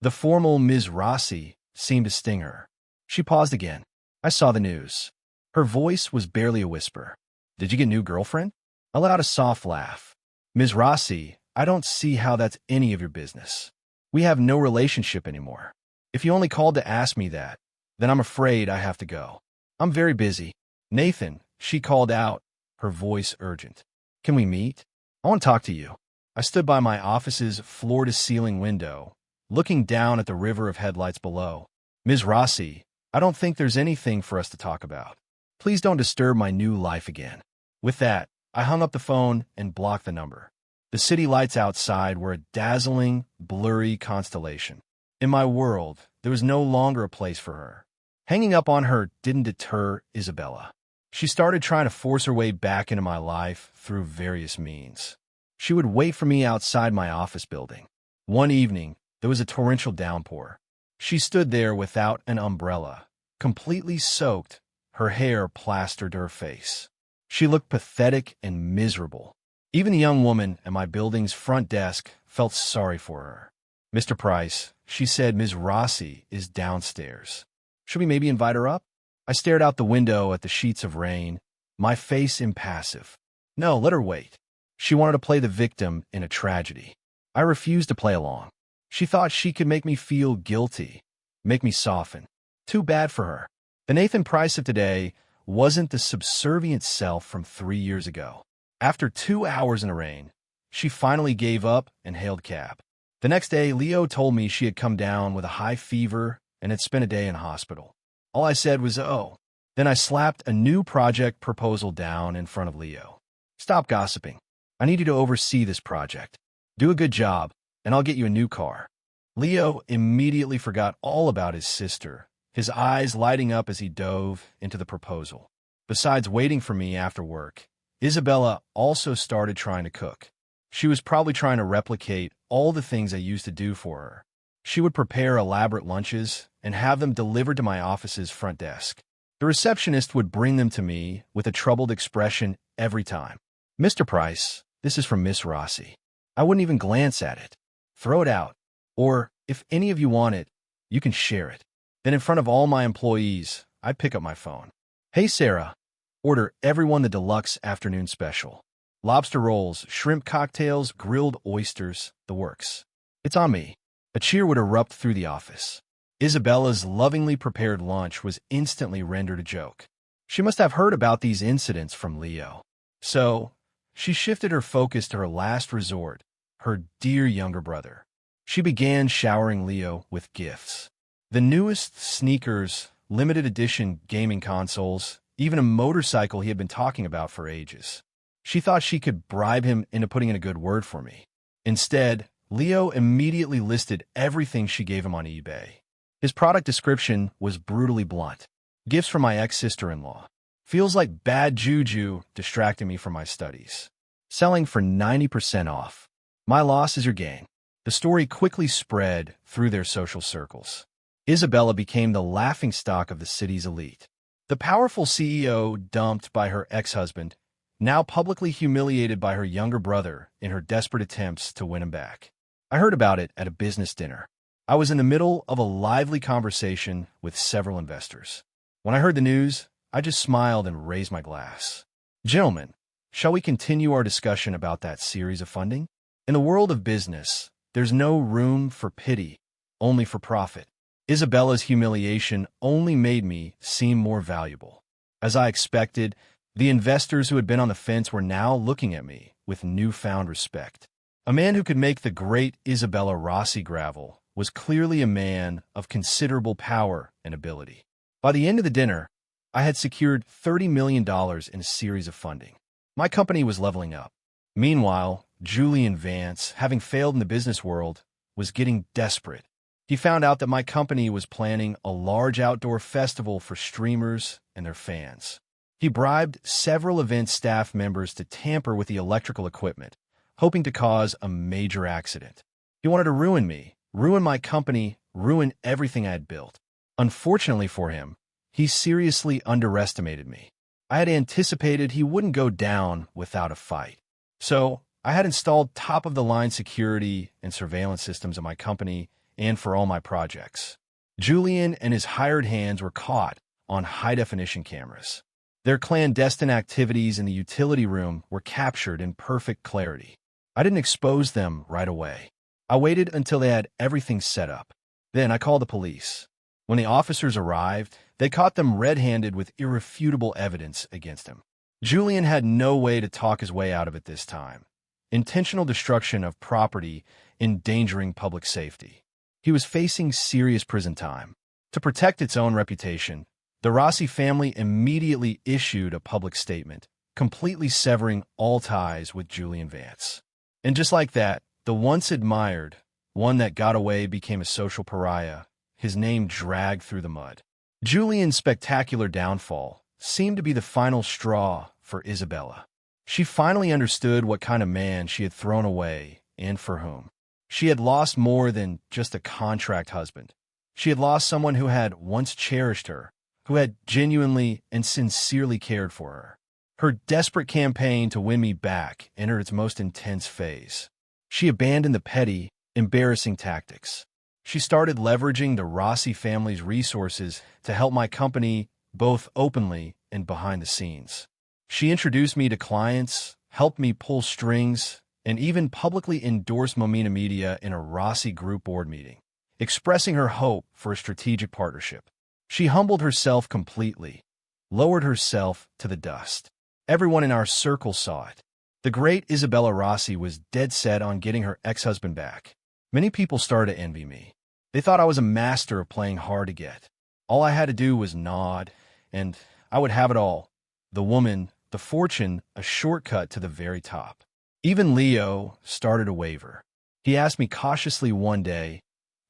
The formal Ms. Rossi seemed to sting her. She paused again. I saw the news. Her voice was barely a whisper. "Did you get a new girlfriend?" I let out a soft laugh. "Ms. Rossi, I don't see how that's any of your business. We have no relationship anymore. If you only called to ask me that, then I'm afraid I have to go. I'm very busy." "Nathan," she called out, her voice urgent. "Can we meet? I want to talk to you." I stood by my office's floor-to-ceiling window, looking down at the river of headlights below. "Ms. Rossi, I don't think there's anything for us to talk about. Please don't disturb my new life again." With that, I hung up the phone and blocked the number. The city lights outside were a dazzling, blurry constellation. In my world, there was no longer a place for her. Hanging up on her didn't deter Isabella. She started trying to force her way back into my life through various means. She would wait for me outside my office building. One evening, there was a torrential downpour. She stood there without an umbrella, completely soaked, her hair plastered to her face. She looked pathetic and miserable. Even the young woman at my building's front desk felt sorry for her. "Mr. Price," she said, "Ms. Rossi is downstairs. Should we maybe invite her up?" I stared out the window at the sheets of rain, my face impassive. "No, let her wait." She wanted to play the victim in a tragedy. I refused to play along. She thought she could make me feel guilty, make me soften. Too bad for her. The Nathan Price of today wasn't the subservient self from 3 years ago. After 2 hours in the rain, she finally gave up and hailed cab. The next day, Leo told me she had come down with a high fever and had spent a day in hospital. All I said was, "Oh." Then I slapped a new project proposal down in front of Leo. "Stop gossiping. I need you to oversee this project. Do a good job, and I'll get you a new car." Leo immediately forgot all about his sister, his eyes lighting up as he dove into the proposal. Besides waiting for me after work, Isabella also started trying to cook. She was probably trying to replicate all the things I used to do for her. She would prepare elaborate lunches and have them delivered to my office's front desk. The receptionist would bring them to me with a troubled expression every time. Mr. Price, this is from Miss Rossi. I wouldn't even glance at it. Throw it out. Or, if any of you want it, you can share it. Then in front of all my employees, I pick up my phone. Hey, Sarah. Order everyone the deluxe afternoon special. Lobster rolls, shrimp cocktails, grilled oysters, the works. It's on me. A cheer would erupt through the office. Isabella's lovingly prepared lunch was instantly rendered a joke. She must have heard about these incidents from Leo. So, she shifted her focus to her last resort, her dear younger brother. She began showering Leo with gifts. The newest sneakers, limited edition gaming consoles, even a motorcycle he had been talking about for ages. She thought she could bribe him into putting in a good word for me. Instead, Leo immediately listed everything she gave him on eBay. His product description was brutally blunt. Gifts from my ex-sister-in-law. Feels like bad juju distracting me from my studies. Selling for 90% off. My loss is your gain. The story quickly spread through their social circles. Isabella became the laughingstock of the city's elite. The powerful CEO dumped by her ex-husband, now publicly humiliated by her younger brother in her desperate attempts to win him back. I heard about it at a business dinner. I was in the middle of a lively conversation with several investors. When I heard the news, I just smiled and raised my glass. Gentlemen, shall we continue our discussion about that series of funding? In the world of business, there's no room for pity, only for profit. Isabella's humiliation only made me seem more valuable. As I expected, the investors who had been on the fence were now looking at me with newfound respect. A man who could make the great Isabella Rossi gravel was clearly a man of considerable power and ability. By the end of the dinner, I had secured $30 million in a series of funding. My company was leveling up. Meanwhile, Julian Vance, having failed in the business world, was getting desperate. He found out that my company was planning a large outdoor festival for streamers and their fans. He bribed several event staff members to tamper with the electrical equipment, hoping to cause a major accident. He wanted to ruin me, ruin my company, ruin everything I had built. Unfortunately for him, he seriously underestimated me. I had anticipated he wouldn't go down without a fight. So, I had installed top-of-the-line security and surveillance systems in my company and for all my projects. Julian and his hired hands were caught on high-definition cameras. Their clandestine activities in the utility room were captured in perfect clarity. I didn't expose them right away. I waited until they had everything set up. Then I called the police. When the officers arrived, they caught them red-handed with irrefutable evidence against him. Julian had no way to talk his way out of it this time. Intentional destruction of property endangering public safety. He was facing serious prison time. To protect its own reputation, the Rossi family immediately issued a public statement, completely severing all ties with Julian Vance. And just like that, the once admired, one that got away became a social pariah, his name dragged through the mud. Julian's spectacular downfall seemed to be the final straw for Isabella. She finally understood what kind of man she had thrown away and for whom. She had lost more than just a contract husband. She had lost someone who had once cherished her, who had genuinely and sincerely cared for her. Her desperate campaign to win me back entered its most intense phase. She abandoned the petty, embarrassing tactics. She started leveraging the Rossi family's resources to help my company both openly and behind the scenes. She introduced me to clients, helped me pull strings, and even publicly endorsed Momina Media in a Rossi Group board meeting, expressing her hope for a strategic partnership. She humbled herself completely, lowered herself to the dust. Everyone in our circle saw it. The great Isabella Rossi was dead set on getting her ex-husband back. Many people started to envy me. They thought I was a master of playing hard to get. All I had to do was nod, and I would have it all. The woman, the fortune, a shortcut to the very top. Even Leo started to waver. He asked me cautiously one day,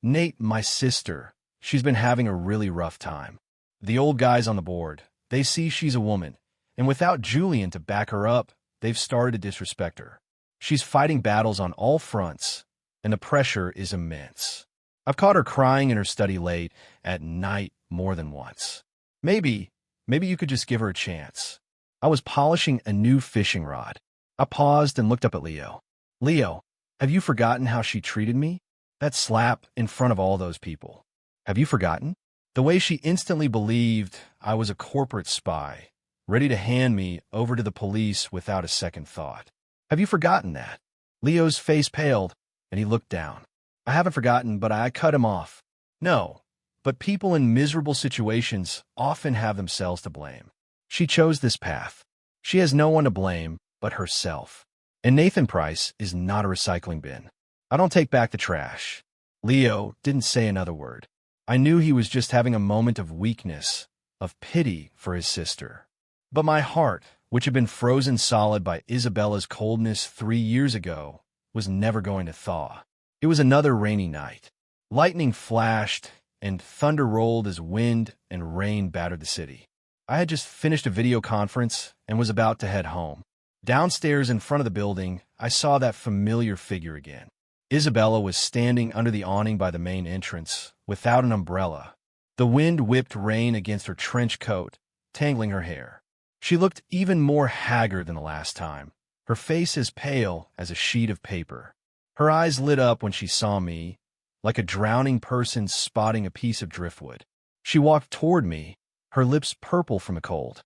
"Nate, my sister, she's been having a really rough time. The old guys on the board, they see she's a woman, and without Julian to back her up, they've started to disrespect her. She's fighting battles on all fronts, and the pressure is immense. I've caught her crying in her study late at night more than once. Maybe you could just give her a chance." I was polishing a new fishing rod. I paused and looked up at Leo. Leo, have you forgotten how she treated me? That slap in front of all those people. Have you forgotten? The way she instantly believed I was a corporate spy, ready to hand me over to the police without a second thought. Have you forgotten that? Leo's face paled, and he looked down. I haven't forgotten, but I cut him off. No, but people in miserable situations often have themselves to blame. She chose this path. She has no one to blame but herself. And Nathan Price is not a recycling bin. I don't take back the trash. Leo didn't say another word. I knew he was just having a moment of weakness, of pity for his sister. But my heart, which had been frozen solid by Isabella's coldness 3 years ago, was never going to thaw. It was another rainy night. Lightning flashed, and thunder rolled as wind and rain battered the city. I had just finished a video conference and was about to head home. Downstairs in front of the building, I saw that familiar figure again. Isabella was standing under the awning by the main entrance, without an umbrella. The wind whipped rain against her trench coat, tangling her hair. She looked even more haggard than the last time, her face as pale as a sheet of paper. Her eyes lit up when she saw me, like a drowning person spotting a piece of driftwood. She walked toward me, her lips purple from the cold.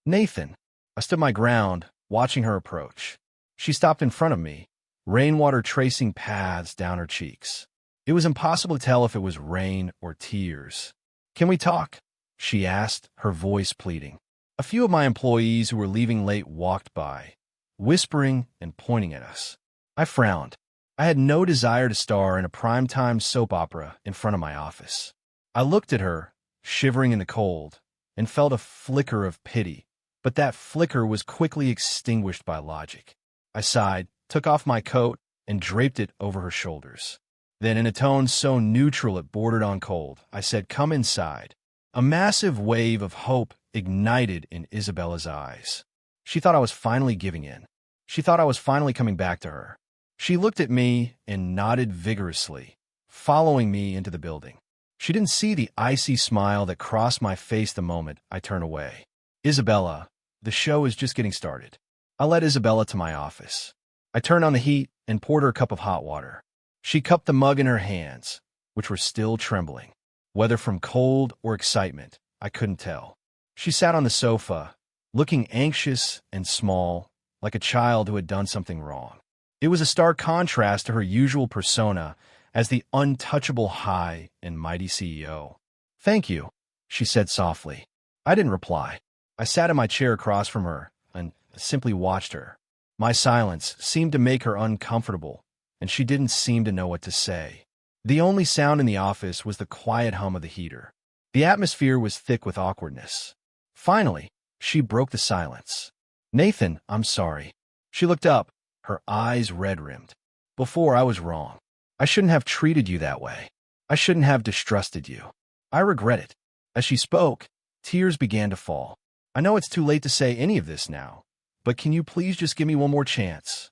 Nathan. I stood my ground, watching her approach. She stopped in front of me, rainwater tracing paths down her cheeks. It was impossible to tell if it was rain or tears. Can we talk? She asked, her voice pleading. A few of my employees who were leaving late walked by, whispering and pointing at us. I frowned. I had no desire to star in a primetime soap opera in front of my office. I looked at her, shivering in the cold, and felt a flicker of pity, but that flicker was quickly extinguished by logic. I sighed, took off my coat, and draped it over her shoulders. Then, in a tone so neutral it bordered on cold, I said, "Come inside." A massive wave of hope ignited in Isabella's eyes. She thought I was finally giving in. She thought I was finally coming back to her. She looked at me and nodded vigorously, following me into the building. She didn't see the icy smile that crossed my face the moment I turned away. Isabella, the show is just getting started. I led Isabella to my office. I turned on the heat and poured her a cup of hot water. She cupped the mug in her hands, which were still trembling. Whether from cold or excitement, I couldn't tell. She sat on the sofa, looking anxious and small, like a child who had done something wrong. It was a stark contrast to her usual persona as the untouchable high and mighty CEO. "Thank you," she said softly. I didn't reply. I sat in my chair across from her and simply watched her. My silence seemed to make her uncomfortable, and she didn't seem to know what to say. The only sound in the office was the quiet hum of the heater. The atmosphere was thick with awkwardness. Finally, she broke the silence. "Nathan, I'm sorry." She looked up, her eyes red-rimmed. "Before, I was wrong. I shouldn't have treated you that way. I shouldn't have distrusted you. I regret it." As she spoke, tears began to fall. "I know it's too late to say any of this now, but can you please just give me one more chance?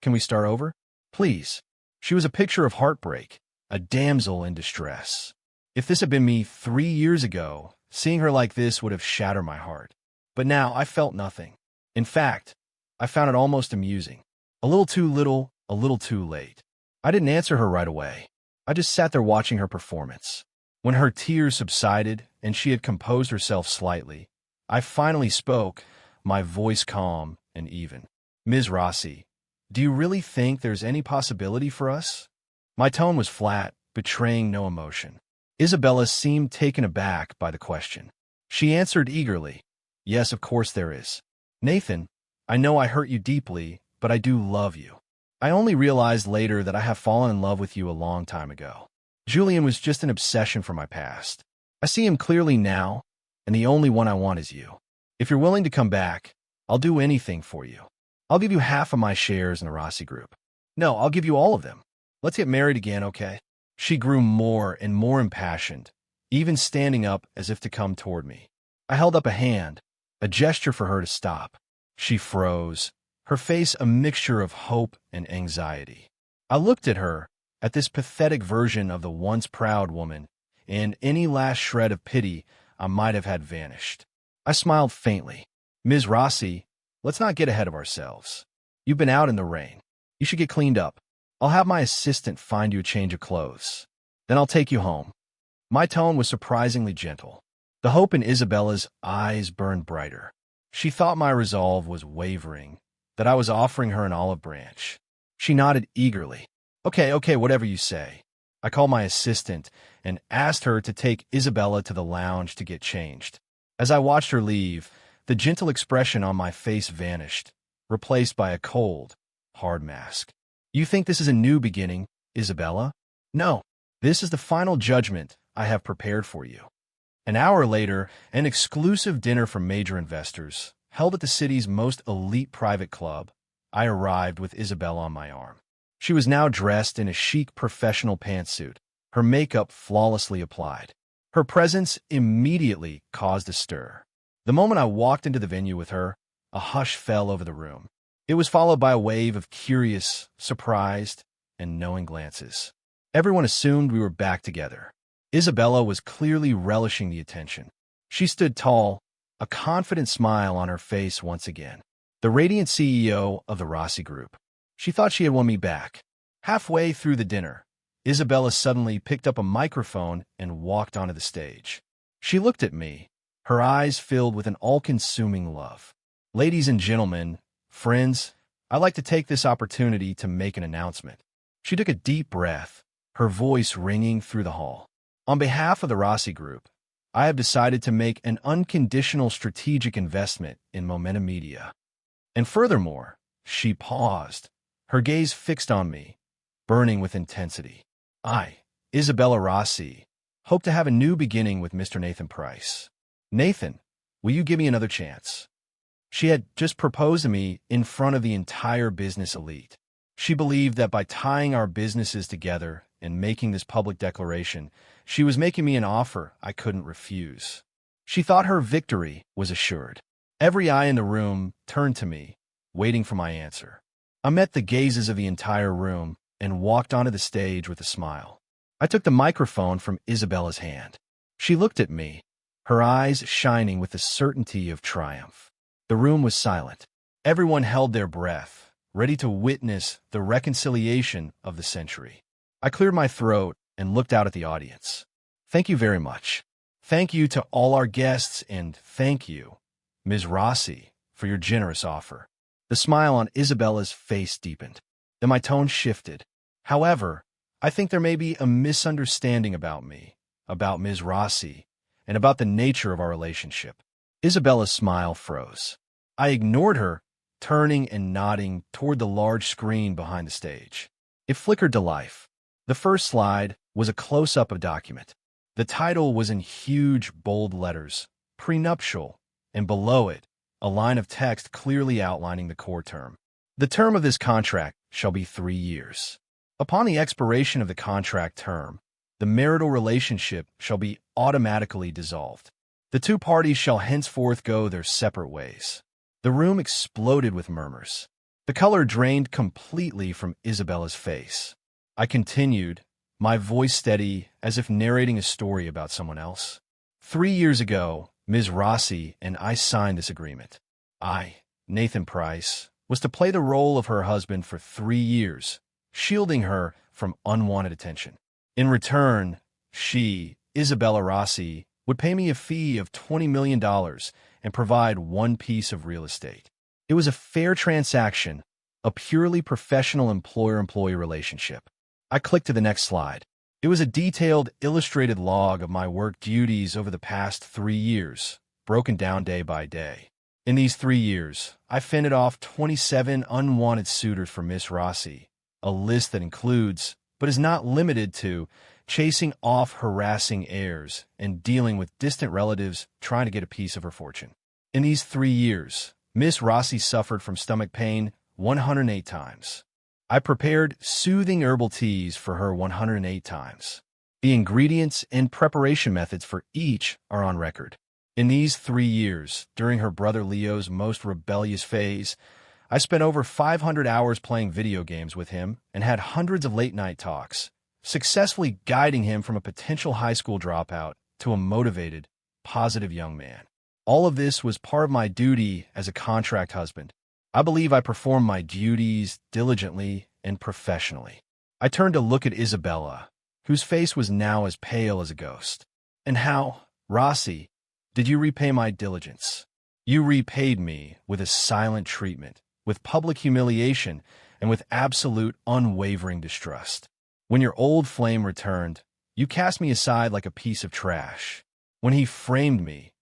Can we start over? Please." She was a picture of heartbreak, a damsel in distress. If this had been me 3 years ago, seeing her like this would have shattered my heart. But now I felt nothing. In fact, I found it almost amusing. A little too little, a little too late. I didn't answer her right away. I just sat there watching her performance. When her tears subsided and she had composed herself slightly, I finally spoke, my voice calm and even. "Ms. Rossi, do you really think there's any possibility for us?" My tone was flat, betraying no emotion. Isabella seemed taken aback by the question. She answered eagerly, "Yes, of course there is. Nathan, I know I hurt you deeply, but I do love you. I only realized later that I have fallen in love with you a long time ago. Julian was just an obsession from my past. I see him clearly now, and the only one I want is you. If you're willing to come back, I'll do anything for you. I'll give you half of my shares in the Rossi Group. No, I'll give you all of them. Let's get married again, okay?" She grew more and more impassioned, even standing up as if to come toward me. I held up a hand, a gesture for her to stop. She froze, her face a mixture of hope and anxiety. I looked at her, at this pathetic version of the once proud woman, and any last shred of pity I might have had vanished. I smiled faintly. "Ms. Rossi, let's not get ahead of ourselves. You've been out in the rain. You should get cleaned up. I'll have my assistant find you a change of clothes. Then I'll take you home." My tone was surprisingly gentle. The hope in Isabella's eyes burned brighter. She thought my resolve was wavering, that I was offering her an olive branch. She nodded eagerly. Okay, whatever you say." I called my assistant and asked her to take Isabella to the lounge to get changed. As I watched her leave, the gentle expression on my face vanished, replaced by a cold, hard mask. "You think this is a new beginning, Isabella?" "No, this is the final judgment I have prepared for you." An hour later, an exclusive dinner for major investors, held at the city's most elite private club, I arrived with Isabella on my arm. She was now dressed in a chic professional pantsuit, her makeup flawlessly applied. Her presence immediately caused a stir. The moment I walked into the venue with her, a hush fell over the room. It was followed by a wave of curious, surprised, and knowing glances. Everyone assumed we were back together. Isabella was clearly relishing the attention. She stood tall, a confident smile on her face once again. The radiant CEO of the Rossi Group. She thought she had won me back. Halfway through the dinner, Isabella suddenly picked up a microphone and walked onto the stage. She looked at me, her eyes filled with an all-consuming love. "Ladies and gentlemen, friends, I'd like to take this opportunity to make an announcement." She took a deep breath, her voice ringing through the hall. "On behalf of the Rossi Group, I have decided to make an unconditional strategic investment in Momentum Media. And furthermore," she paused, her gaze fixed on me, burning with intensity. "I, Isabella Rossi, hope to have a new beginning with Mr. Nathan Price. Nathan, will you give me another chance?" She had just proposed to me in front of the entire business elite. She believed that by tying our businesses together and making this public declaration, she was making me an offer I couldn't refuse. She thought her victory was assured. Every eye in the room turned to me, waiting for my answer. I met the gazes of the entire room and walked onto the stage with a smile. I took the microphone from Isabella's hand. She looked at me, her eyes shining with the certainty of triumph. The room was silent. Everyone held their breath, ready to witness the reconciliation of the century. I cleared my throat and looked out at the audience. "Thank you very much. Thank you to all our guests, and thank you, Ms. Rossi, for your generous offer." The smile on Isabella's face deepened. Then my tone shifted. "However, I think there may be a misunderstanding about me, about Ms. Rossi, and about the nature of our relationship." Isabella's smile froze. I ignored her, turning and nodding toward the large screen behind the stage. It flickered to life. The first slide was a close-up of a document. The title was in huge, bold letters, "Prenuptial," and below it, a line of text clearly outlining the core term. "The term of this contract shall be 3 years. Upon the expiration of the contract term, the marital relationship shall be automatically dissolved. The two parties shall henceforth go their separate ways." The room exploded with murmurs. The color drained completely from Isabella's face. I continued, my voice steady as if narrating a story about someone else. 3 years ago, Ms. Rossi and I signed this agreement. I, Nathan Price, was to play the role of her husband for 3 years, shielding her from unwanted attention. In return, she, Isabella Rossi, would pay me a fee of $20 million and provide one piece of real estate. It was a fair transaction, a purely professional employer-employee relationship. I clicked to the next slide. It was a detailed, illustrated log of my work duties over the past 3 years, broken down day by day. In these 3 years, I fended off 27 unwanted suitors for Miss Rossi, a list that includes, but is not limited to, chasing off harassing heirs and dealing with distant relatives trying to get a piece of her fortune. In these 3 years, Miss Rossi suffered from stomach pain 108 times. I prepared soothing herbal teas for her 108 times. The ingredients and preparation methods for each are on record. In these 3 years, during her brother Leo's most rebellious phase, I spent over 500 hours playing video games with him and had hundreds of late-night talks, successfully guiding him from a potential high school dropout to a motivated, positive young man. All of this was part of my duty as a contract husband. I believe I performed my duties diligently and professionally. I turned to look at Isabella, whose face was now as pale as a ghost. And how, Rossi, did you repay my diligence? You repaid me with a silent treatment, with public humiliation, and with absolute unwavering distrust. When your old flame returned, you cast me aside like a piece of trash. When he framed me,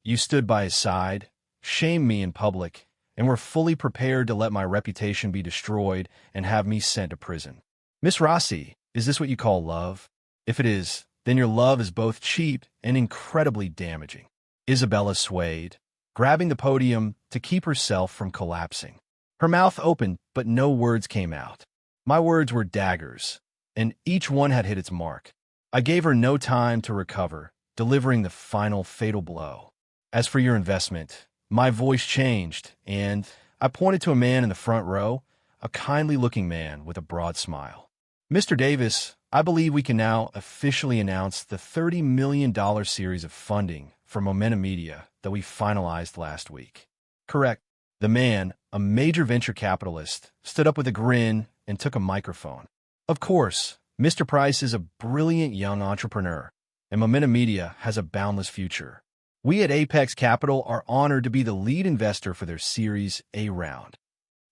you stood by his side, shamed me in public, and were fully prepared to let my reputation be destroyed and have me sent to prison. Miss Rossi, is this what you call love? If it is, then your love is both cheap and incredibly damaging. Isabella swayed, grabbing the podium to keep herself from collapsing. Her mouth opened, but no words came out. My words were daggers, and each one had hit its mark. I gave her no time to recover, delivering the final fatal blow. As for your investment, my voice changed, and I pointed to a man in the front row, a kindly-looking man with a broad smile. Mr. Davis, I believe we can now officially announce the $30 million series of funding for Momentum Media that we finalized last week. Correct. The man, a major venture capitalist, stood up with a grin and took a microphone. Of course, Mr. Price is a brilliant young entrepreneur, and Momentum Media has a boundless future. We at Apex Capital are honored to be the lead investor for their Series A round.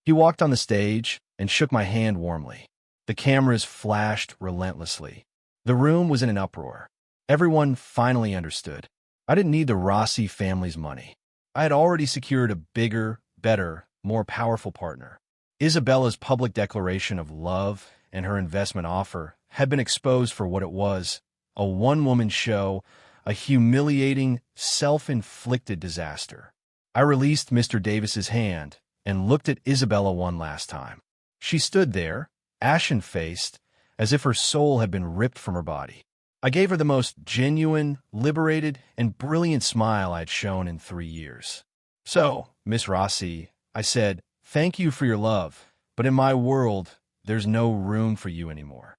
He walked on the stage and shook my hand warmly. The cameras flashed relentlessly. The room was in an uproar. Everyone finally understood. I didn't need the Rossi family's money. I had already secured a bigger, better, more powerful partner. Isabella's public declaration of love and her investment offer had been exposed for what it was, a one-woman show, a humiliating, self-inflicted disaster. I released Mr. Davis's hand and looked at Isabella one last time. She stood there, ashen-faced, as if her soul had been ripped from her body. I gave her the most genuine, liberated, and brilliant smile I had shown in 3 years. So, Miss Rossi, I said, thank you for your love, but in my world, there's no room for you anymore.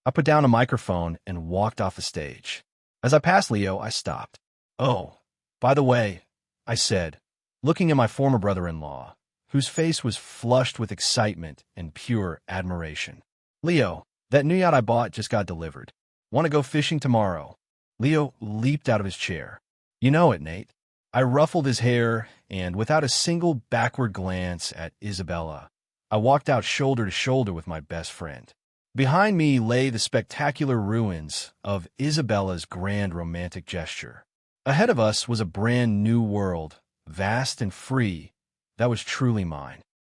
I put down a microphone and walked off the stage. As I passed Leo, I stopped. Oh, by the way, I said, looking at my former brother-in-law, whose face was flushed with excitement and pure admiration. Leo, that new yacht I bought just got delivered. Want to go fishing tomorrow? Leo leaped out of his chair. You know it, Nate. I ruffled his hair, and without a single backward glance at Isabella, I walked out shoulder to shoulder with my best friend. Behind me lay the spectacular ruins of Isabella's grand romantic gesture. Ahead of us was a brand new world, vast and free, that was truly mine.